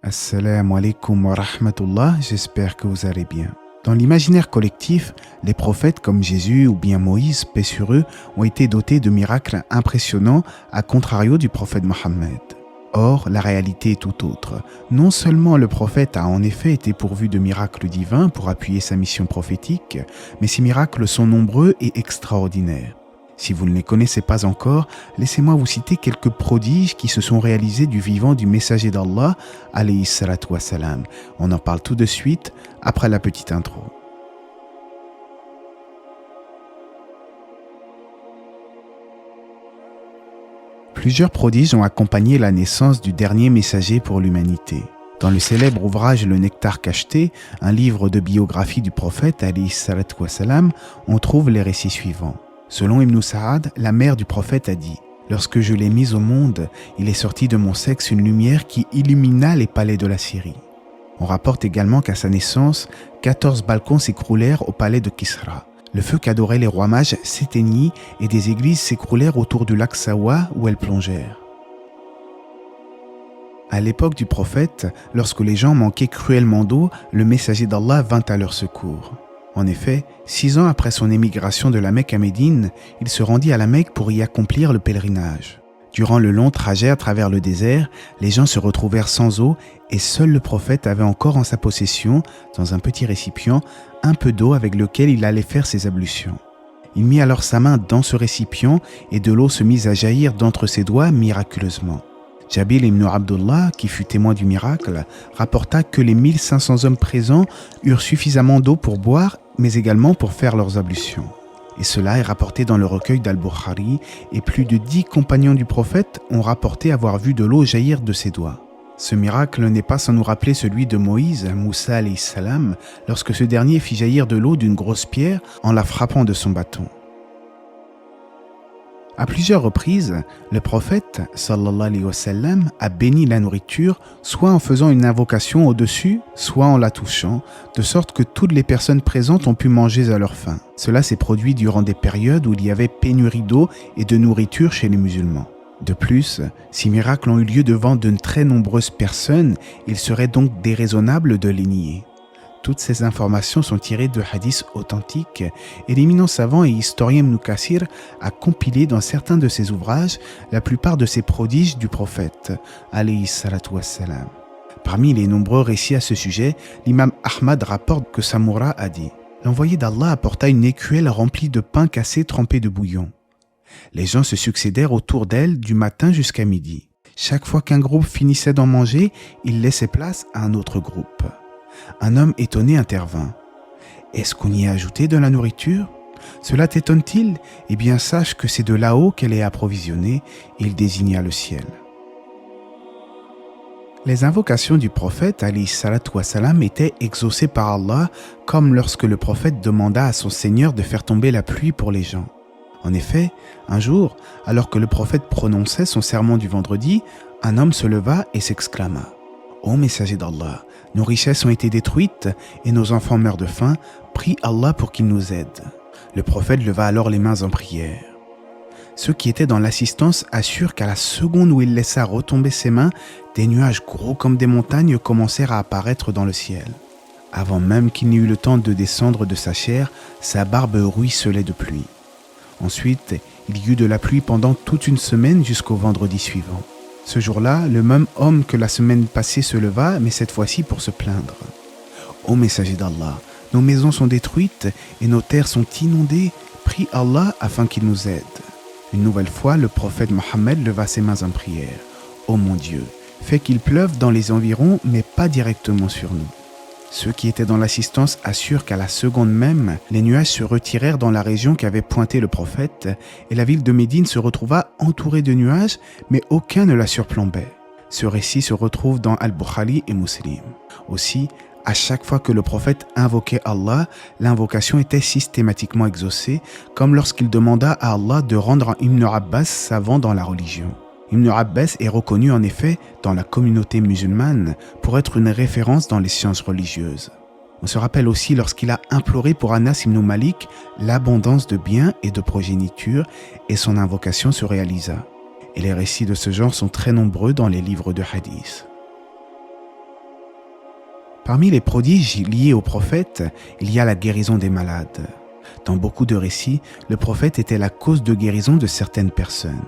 Assalamu alaikum wa rahmatullah, j'espère que vous allez bien. Dans l'imaginaire collectif, les prophètes comme Jésus ou bien Moïse, paix sur eux, ont été dotés de miracles impressionnants, à contrario du prophète Mohammed. Or, la réalité est tout autre. Non seulement le prophète a en effet été pourvu de miracles divins pour appuyer sa mission prophétique, mais ces miracles sont nombreux et extraordinaires. Si vous ne les connaissez pas encore, laissez-moi vous citer quelques prodiges qui se sont réalisés du vivant du messager d'Allah, alayhi salatu wassalam. On en parle tout de suite, après la petite intro. Plusieurs prodiges ont accompagné la naissance du dernier messager pour l'humanité. Dans le célèbre ouvrage Le Nectar cacheté, un livre de biographie du prophète, alayhi salatu wassalam, on trouve les récits suivants. Selon Ibn Sa'ad, la mère du prophète a dit « Lorsque je l'ai mis au monde, il est sorti de mon sexe une lumière qui illumina les palais de la Syrie. » On rapporte également qu'à sa naissance, 14 balcons s'écroulèrent au palais de Kisra. Le feu qu'adoraient les rois mages s'éteignit et des églises s'écroulèrent autour du lac Sawa où elles plongèrent. À l'époque du prophète, lorsque les gens manquaient cruellement d'eau, le messager d'Allah vint à leur secours. En effet, 6 ans après son émigration de la Mecque à Médine, il se rendit à la Mecque pour y accomplir le pèlerinage. Durant le long trajet à travers le désert, les gens se retrouvèrent sans eau et seul le prophète avait encore en sa possession, dans un petit récipient, un peu d'eau avec lequel il allait faire ses ablutions. Il mit alors sa main dans ce récipient et de l'eau se mit à jaillir d'entre ses doigts miraculeusement. Jabir ibn Abdullah, qui fut témoin du miracle, rapporta que les 1500 hommes présents eurent suffisamment d'eau pour boire, mais également pour faire leurs ablutions. Et cela est rapporté dans le recueil d'Al-Bukhari, et plus de 10 compagnons du prophète ont rapporté avoir vu de l'eau jaillir de ses doigts. Ce miracle n'est pas sans nous rappeler celui de Moïse, Moussa alayhi salam, lorsque ce dernier fit jaillir de l'eau d'une grosse pierre en la frappant de son bâton. À plusieurs reprises, le prophète, sallallahu alayhi wa sallam, a béni la nourriture, soit en faisant une invocation au-dessus, soit en la touchant, de sorte que toutes les personnes présentes ont pu manger à leur faim. Cela s'est produit durant des périodes où il y avait pénurie d'eau et de nourriture chez les musulmans. De plus, si miracles ont eu lieu devant de très nombreuses personnes, il serait donc déraisonnable de les nier. Toutes ces informations sont tirées de hadiths authentiques et l'éminent savant et historien Ibn Kathir a compilé dans certains de ses ouvrages la plupart de ces prodiges du prophète, alayhi salatu wassalam. Parmi les nombreux récits à ce sujet, l'imam Ahmad rapporte que Samura a dit « L'envoyé d'Allah apporta une écuelle remplie de pain cassé trempé de bouillon. Les gens se succédèrent autour d'elle du matin jusqu'à midi. Chaque fois qu'un groupe finissait d'en manger, il laissait place à un autre groupe. Un homme étonné intervint. « Est-ce qu'on y a ajouté de la nourriture ? Cela t'étonne-t-il ? Eh bien sache que c'est de là-haut qu'elle est approvisionnée. » Et il désigna le ciel. Les invocations du prophète alayhi salatu wassalam étaient exaucées par Allah, comme lorsque le prophète demanda à son Seigneur de faire tomber la pluie pour les gens. En effet, un jour, alors que le prophète prononçait son sermon du vendredi, un homme se leva et s'exclama « Ô messager d'Allah, nos richesses ont été détruites et nos enfants meurent de faim, prie Allah pour qu'il nous aide. » Le prophète leva alors les mains en prière. Ceux qui étaient dans l'assistance assurent qu'à la seconde où il laissa retomber ses mains, des nuages gros comme des montagnes commencèrent à apparaître dans le ciel. Avant même qu'il n'eût eu le temps de descendre de sa chair, sa barbe ruisselait de pluie. Ensuite, il y eut de la pluie pendant toute une semaine jusqu'au vendredi suivant. Ce jour-là, le même homme que la semaine passée se leva, mais cette fois-ci pour se plaindre. « Ô messager d'Allah, nos maisons sont détruites et nos terres sont inondées. Prie Allah afin qu'il nous aide. » Une nouvelle fois, le prophète Mohammed leva ses mains en prière. « Ô mon Dieu, fais qu'il pleuve dans les environs, mais pas directement sur nous. » Ceux qui étaient dans l'assistance assurent qu'à la seconde même, les nuages se retirèrent dans la région qu'avait pointé le prophète et la ville de Médine se retrouva entourée de nuages, mais aucun ne la surplombait. Ce récit se retrouve dans Al-Bukhari et Muslim. Aussi, à chaque fois que le prophète invoquait Allah, l'invocation était systématiquement exaucée, comme lorsqu'il demanda à Allah de rendre un Ibn Abbas savant dans la religion. Ibn Abbas est reconnu en effet dans la communauté musulmane pour être une référence dans les sciences religieuses. On se rappelle aussi lorsqu'il a imploré pour Anas ibn Malik l'abondance de biens et de progéniture et son invocation se réalisa. Et les récits de ce genre sont très nombreux dans les livres de hadith. Parmi les prodiges liés au prophète, il y a la guérison des malades. Dans beaucoup de récits, le prophète était la cause de guérison de certaines personnes.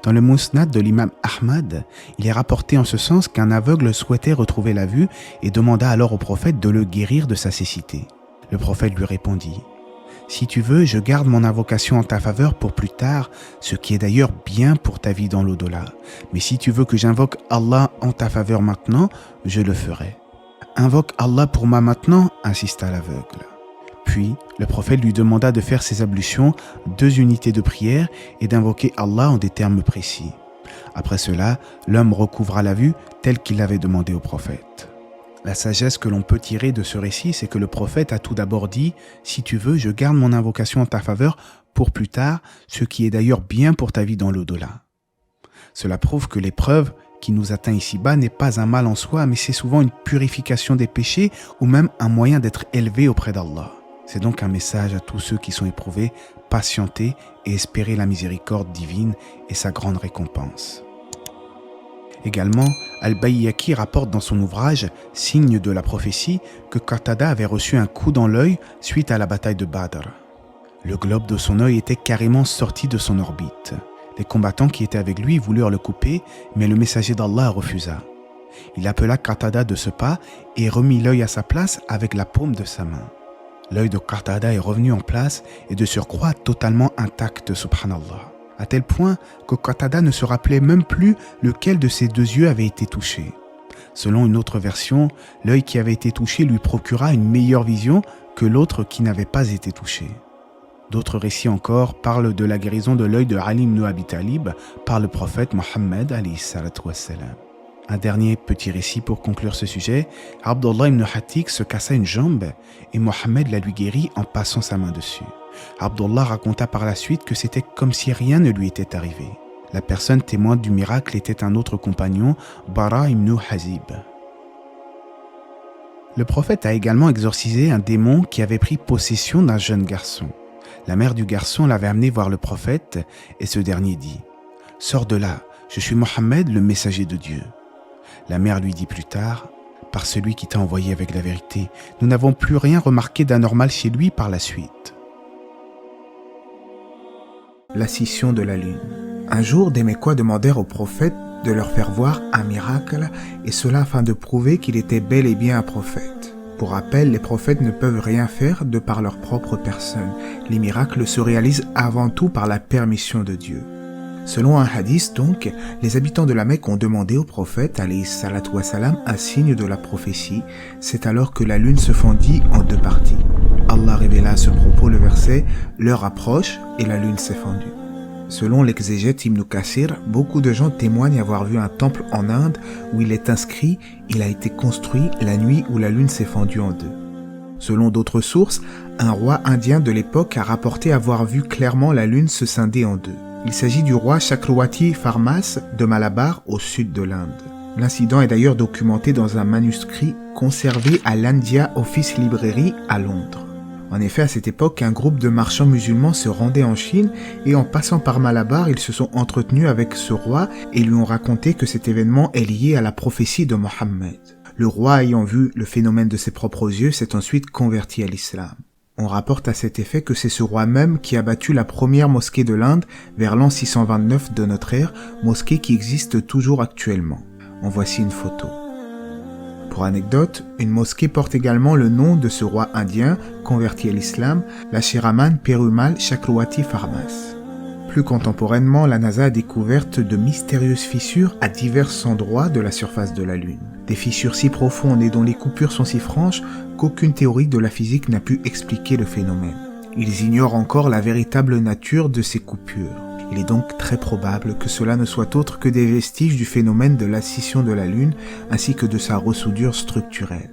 Dans le Musnad de l'imam Ahmad, il est rapporté en ce sens qu'un aveugle souhaitait retrouver la vue et demanda alors au prophète de le guérir de sa cécité. Le prophète lui répondit: « Si tu veux, je garde mon invocation en ta faveur pour plus tard, ce qui est d'ailleurs bien pour ta vie dans l'au-delà. Mais si tu veux que j'invoque Allah en ta faveur maintenant, je le ferai. » « Invoque Allah pour moi maintenant » insista l'aveugle. Puis, le prophète lui demanda de faire ses ablutions, 2 unités de prière et d'invoquer Allah en des termes précis. Après cela, l'homme recouvra la vue telle qu'il l'avait demandé au prophète. La sagesse que l'on peut tirer de ce récit, c'est que le prophète a tout d'abord dit « Si tu veux, je garde mon invocation en ta faveur pour plus tard, ce qui est d'ailleurs bien pour ta vie dans l'au-delà. » Cela prouve que l'épreuve qui nous atteint ici-bas n'est pas un mal en soi, mais c'est souvent une purification des péchés ou même un moyen d'être élevé auprès d'Allah. C'est donc un message à tous ceux qui sont éprouvés, patienter et espérer la miséricorde divine et sa grande récompense. Également, Al-Bayyaki rapporte dans son ouvrage « Signe de la prophétie » que Qatada avait reçu un coup dans l'œil suite à la bataille de Badr. Le globe de son œil était carrément sorti de son orbite. Les combattants qui étaient avec lui voulurent le couper, mais le messager d'Allah refusa. Il appela Qatada de ce pas et remit l'œil à sa place avec la paume de sa main. L'œil de Qatada est revenu en place et de surcroît totalement intact, subhanallah. À tel point que Qatada ne se rappelait même plus lequel de ses 2 yeux avait été touché. Selon une autre version, l'œil qui avait été touché lui procura une meilleure vision que l'autre qui n'avait pas été touché. D'autres récits encore parlent de la guérison de l'œil de Ali ibn Abi Talib par le prophète Mohammed alayhi salatu wassalam. Un dernier petit récit pour conclure ce sujet, Abdullah ibn Hatik se cassa une jambe et Mohammed la lui guérit en passant sa main dessus. Abdullah raconta par la suite que c'était comme si rien ne lui était arrivé. La personne témoin du miracle était un autre compagnon, Bara ibn Hazib. Le prophète a également exorcisé un démon qui avait pris possession d'un jeune garçon. La mère du garçon l'avait amené voir le prophète et ce dernier dit « Sors de là, je suis Mohammed, le messager de Dieu. » La mère lui dit plus tard « Par celui qui t'a envoyé avec la vérité, nous n'avons plus rien remarqué d'anormal chez lui par la suite. » La scission de la lune. Un jour, des Mécois demandèrent au prophète de leur faire voir un miracle, et cela afin de prouver qu'il était bel et bien un prophète. Pour rappel, les prophètes ne peuvent rien faire de par leur propre personne. Les miracles se réalisent avant tout par la permission de Dieu. Selon un hadith donc, les habitants de la Mecque ont demandé au prophète alayhi salatu wassalam un signe de la prophétie. C'est alors que la lune se fendit en 2 parties. Allah révéla à ce propos le verset « L'heure approche et la lune s'est fendue ». Selon l'exégète Ibn Kathir, beaucoup de gens témoignent avoir vu un temple en Inde où il est inscrit « Il a été construit la nuit où la lune s'est fendue en 2 ». Selon d'autres sources, un roi indien de l'époque a rapporté avoir vu clairement la lune se scinder en 2. Il s'agit du roi Chakravarti Farmas de Malabar au sud de l'Inde. L'incident est d'ailleurs documenté dans un manuscrit conservé à l'India Office Library à Londres. En effet, à cette époque, un groupe de marchands musulmans se rendait en Chine et en passant par Malabar, ils se sont entretenus avec ce roi et lui ont raconté que cet événement est lié à la prophétie de Mohammed. Le roi, ayant vu le phénomène de ses propres yeux, s'est ensuite converti à l'islam. On rapporte à cet effet que c'est ce roi même qui a bâti la première mosquée de l'Inde vers l'an 629 de notre ère, mosquée qui existe toujours actuellement. En voici une photo. Pour anecdote, une mosquée porte également le nom de ce roi indien, converti à l'islam, la Shiraman Perumal Chakravarti Farmas. Plus contemporainement, la NASA a découvert de mystérieuses fissures à divers endroits de la surface de la Lune. Des fissures si profondes et dont les coupures sont si franches qu'aucune théorie de la physique n'a pu expliquer le phénomène. Ils ignorent encore la véritable nature de ces coupures. Il est donc très probable que cela ne soit autre que des vestiges du phénomène de la scission de la Lune ainsi que de sa ressoudure structurelle.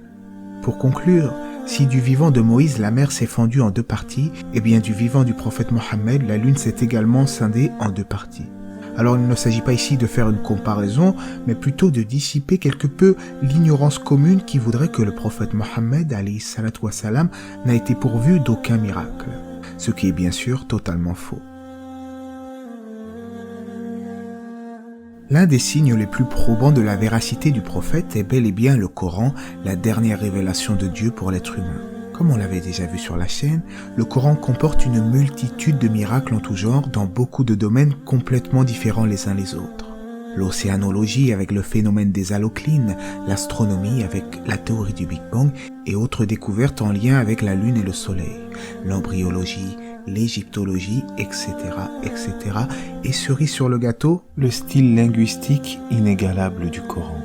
Pour conclure, si du vivant de Moïse la mer s'est fendue en 2 parties, et bien du vivant du prophète Mohammed la Lune s'est également scindée en 2 parties. Alors il ne s'agit pas ici de faire une comparaison, mais plutôt de dissiper quelque peu l'ignorance commune qui voudrait que le prophète Mohammed alayhi salatu wassalam n'a été pourvu d'aucun miracle, ce qui est bien sûr totalement faux. L'un des signes les plus probants de la véracité du prophète est bel et bien le Coran, la dernière révélation de Dieu pour l'être humain. Comme on l'avait déjà vu sur la chaîne, le Coran comporte une multitude de miracles en tout genre dans beaucoup de domaines complètement différents les uns les autres. L'océanologie avec le phénomène des haloclines, l'astronomie avec la théorie du Big Bang et autres découvertes en lien avec la Lune et le Soleil, l'embryologie, l'égyptologie, etc., etc. Et cerise sur le gâteau, le style linguistique inégalable du Coran.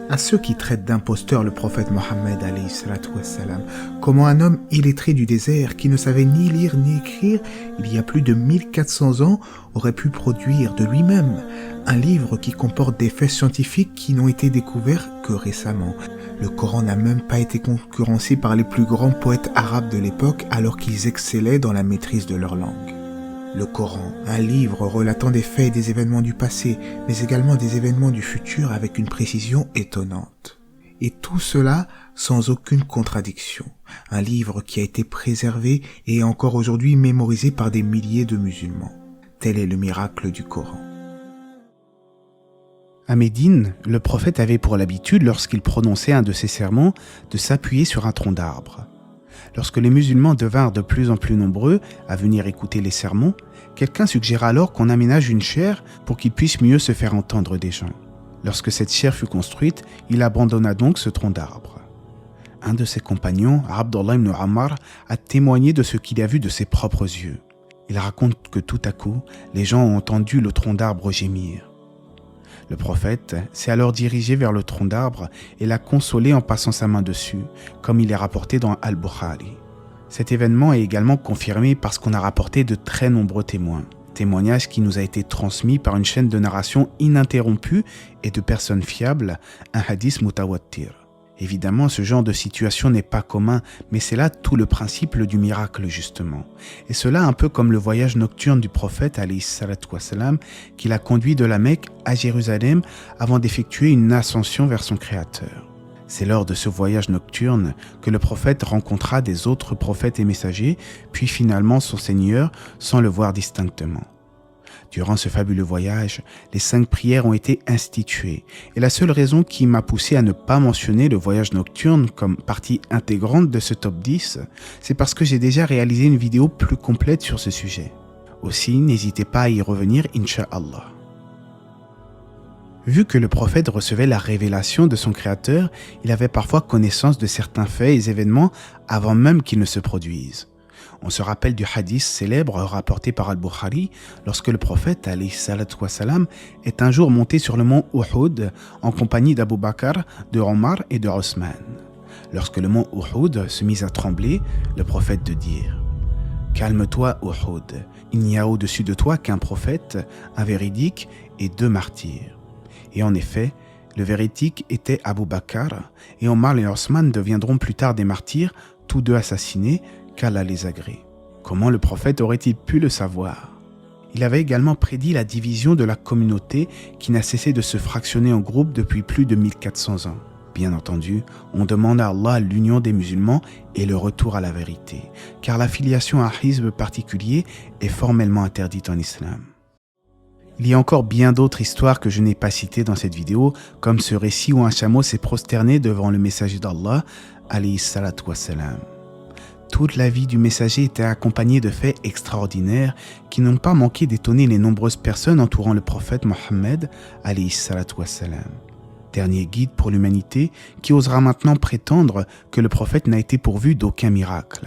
À ceux qui traitent d'imposteur le prophète Mohammed alayhi salatu wassalam, comment un homme illettré du désert qui ne savait ni lire ni écrire il y a plus de 1400 ans aurait pu produire de lui-même un livre qui comporte des faits scientifiques qui n'ont été découverts que récemment. Le Coran n'a même pas été concurrencé par les plus grands poètes arabes de l'époque alors qu'ils excellaient dans la maîtrise de leur langue. Le Coran, un livre relatant des faits et des événements du passé, mais également des événements du futur avec une précision étonnante. Et tout cela sans aucune contradiction. Un livre qui a été préservé et est encore aujourd'hui mémorisé par des milliers de musulmans. Tel est le miracle du Coran. À Médine, le prophète avait pour l'habitude, lorsqu'il prononçait un de ses sermons, de s'appuyer sur un tronc d'arbre. Lorsque les musulmans devinrent de plus en plus nombreux à venir écouter les sermons, quelqu'un suggéra alors qu'on aménage une chaire pour qu'il puisse mieux se faire entendre des gens. Lorsque cette chaire fut construite, il abandonna donc ce tronc d'arbre. Un de ses compagnons, Abdullah ibn Ammar, a témoigné de ce qu'il a vu de ses propres yeux. Il raconte que tout à coup, les gens ont entendu le tronc d'arbre gémir. Le prophète s'est alors dirigé vers le tronc d'arbre et l'a consolé en passant sa main dessus, comme il est rapporté dans Al-Bukhari. Cet événement est également confirmé parce qu'on a rapporté de très nombreux témoins. Témoignage qui nous a été transmis par une chaîne de narration ininterrompue et de personnes fiables, un hadith mutawattir. Évidemment, ce genre de situation n'est pas commun, mais c'est là tout le principe du miracle justement. Et cela un peu comme le voyage nocturne du prophète alayhi salatu wassalam, qui l'a conduit de la Mecque à Jérusalem avant d'effectuer une ascension vers son Créateur. C'est lors de ce voyage nocturne que le prophète rencontra des autres prophètes et messagers, puis finalement son Seigneur sans le voir distinctement. Durant ce fabuleux voyage, les 5 prières ont été instituées et la seule raison qui m'a poussé à ne pas mentionner le voyage nocturne comme partie intégrante de ce top 10, c'est parce que j'ai déjà réalisé une vidéo plus complète sur ce sujet. Aussi, n'hésitez pas à y revenir, Inch'Allah. Vu que le prophète recevait la révélation de son Créateur, il avait parfois connaissance de certains faits et événements avant même qu'ils ne se produisent. On se rappelle du hadith célèbre rapporté par Al-Bukhari lorsque le prophète alayhi salatu wassalam est un jour monté sur le mont Uhud en compagnie d'Abu Bakr, de Omar et de Osman. Lorsque le mont Uhud se mit à trembler, le prophète de dire « Calme-toi Uhud, il n'y a au-dessus de toi qu'un prophète, un véridique et 2 martyrs. » Et en effet, le véridique était Abu Bakr et Omar et Osman deviendront plus tard des martyrs, tous 2 assassinés, qu'Allah les agrée. Comment le prophète aurait-il pu le savoir? Il avait également prédit la division de la communauté qui n'a cessé de se fractionner en groupes depuis plus de 1400 ans. Bien entendu, on demande à Allah l'union des musulmans et le retour à la vérité, car l'affiliation à un hizb particulier est formellement interdite en islam. Il y a encore bien d'autres histoires que je n'ai pas citées dans cette vidéo, comme ce récit où un chameau s'est prosterné devant le messager d'Allah, alayhi salatu wassalam. Toute la vie du messager était accompagnée de faits extraordinaires qui n'ont pas manqué d'étonner les nombreuses personnes entourant le prophète Mohammed alayhi salatu wassalam. Dernier guide pour l'humanité qui osera maintenant prétendre que le prophète n'a été pourvu d'aucun miracle.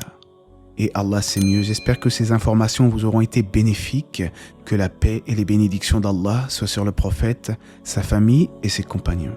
Et Allah sait mieux, j'espère que ces informations vous auront été bénéfiques, que la paix et les bénédictions d'Allah soient sur le prophète, sa famille et ses compagnons.